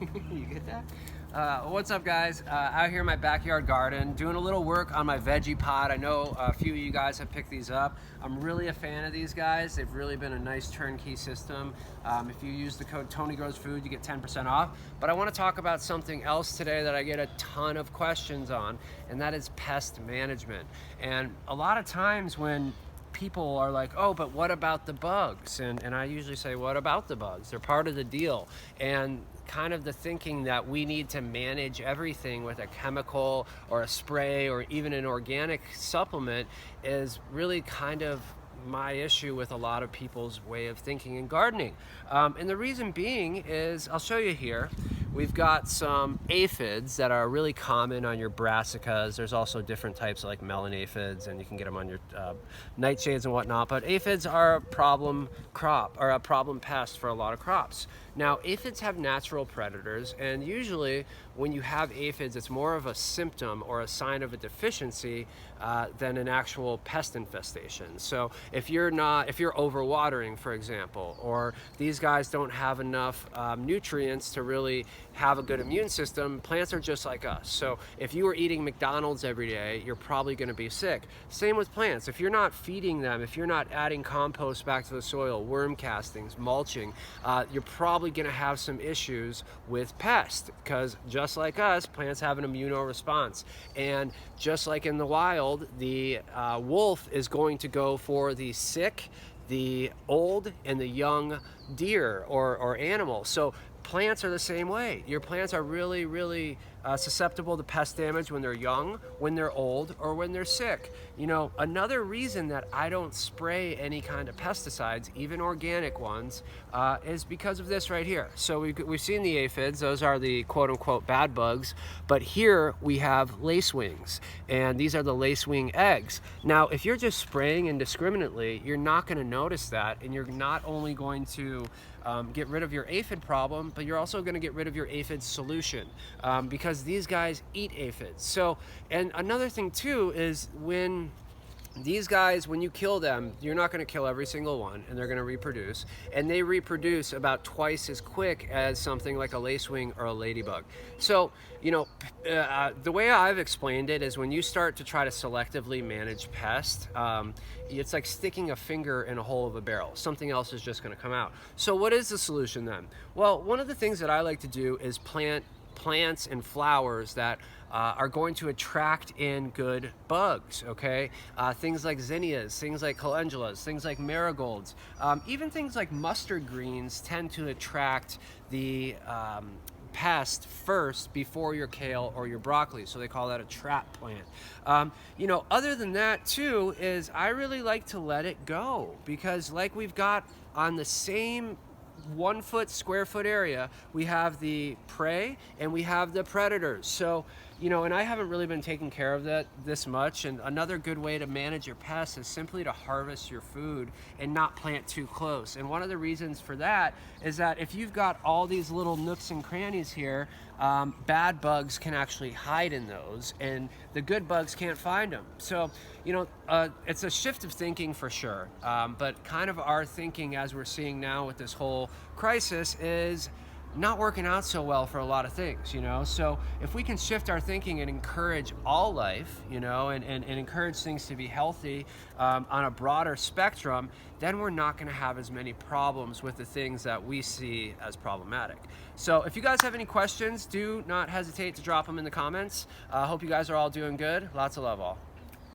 You get that? What's up, guys? Out here in my backyard garden, doing a little work on my veggie pod. I know a few of you guys have picked these up. I'm really a fan of these guys. They've really been a nice turnkey system. If you use the code TonyGrowsFood, you get 10% off. But I want to talk about something else today that I get a ton of questions on, and that is pest management. And a lot of times when people are like, oh, but what about the bugs? And I usually say, what about the bugs? They're part of the deal. And kind of the thinking that we need to manage everything with a chemical or a spray or even an organic supplement is really kind of my issue with a lot of people's way of thinking in gardening. And the reason being is, I'll show you here. We've got some aphids that are really common on your brassicas. There's also different types like melon aphids, and you can get them on your nightshades and whatnot. But aphids are a problem crop, or a problem pest for a lot of crops. Now, aphids have natural predators, and usually when you have aphids, it's more of a symptom or a sign of a deficiency than an actual pest infestation. So if you're overwatering, for example, or these guys don't have enough nutrients to really have a good immune system, plants are just like us. So if you are eating McDonald's every day, you're probably going to be sick. Same with plants. If you're not feeding them, if you're not adding compost back to the soil, worm castings, mulching, you're probably going to have some issues with pests, because just like us, plants have an immunoresponse. And just like in the wild, the wolf is going to go for the sick, the old, and the young deer or animal. So plants are the same way. Your plants are really susceptible to pest damage when they're young, when they're old, or when they're sick. You know, another reason that I don't spray any kind of pesticides, even organic ones, is because of this right here. So we've seen the aphids. Those are the quote-unquote bad bugs. But here we have lacewings, and these are the lacewing eggs. Now, if you're just spraying indiscriminately, you're not going to notice that, and you're not only going to get rid of your aphid problem, but you're also going to get rid of your aphid solution, because these guys eat aphids. So, and another thing too is when these guys, when you kill them, you're not going to kill every single one, and they're going to reproduce, and they reproduce about twice as quick as something like a lacewing or a ladybug. So, you know, the way I've explained it is when you start to try to selectively manage pests, it's like sticking a finger in a hole of a barrel. Something else is just going to come out. So what is the solution then? Well, one of the things that I like to do is plant plants and flowers that are going to attract in good bugs, okay? Things like zinnias, things like calendulas, things like marigolds, even things like mustard greens tend to attract the pest first before your kale or your broccoli, so they call that a trap plant. You know, other than that too, is I really like to let it go, because like we've got on the same 1 square foot area, we have the prey and we have the predators. So, you know, and I haven't really been taking care of that this much. And another good way to manage your pests is simply to harvest your food and not plant too close. And one of the reasons for that is that if you've got all these little nooks and crannies here, bad bugs can actually hide in those, and the good bugs can't find them. So, you know, it's a shift of thinking for sure. But kind of our thinking, as we're seeing now with this whole crisis, is not working out so well for a lot of things, you know. So if we can shift our thinking and encourage all life, you know, and encourage things to be healthy on a broader spectrum, then we're not going to have as many problems with the things that we see as problematic. So if you guys have any questions, do not hesitate to drop them in the comments. I hope you guys are all doing good. Lots of love all.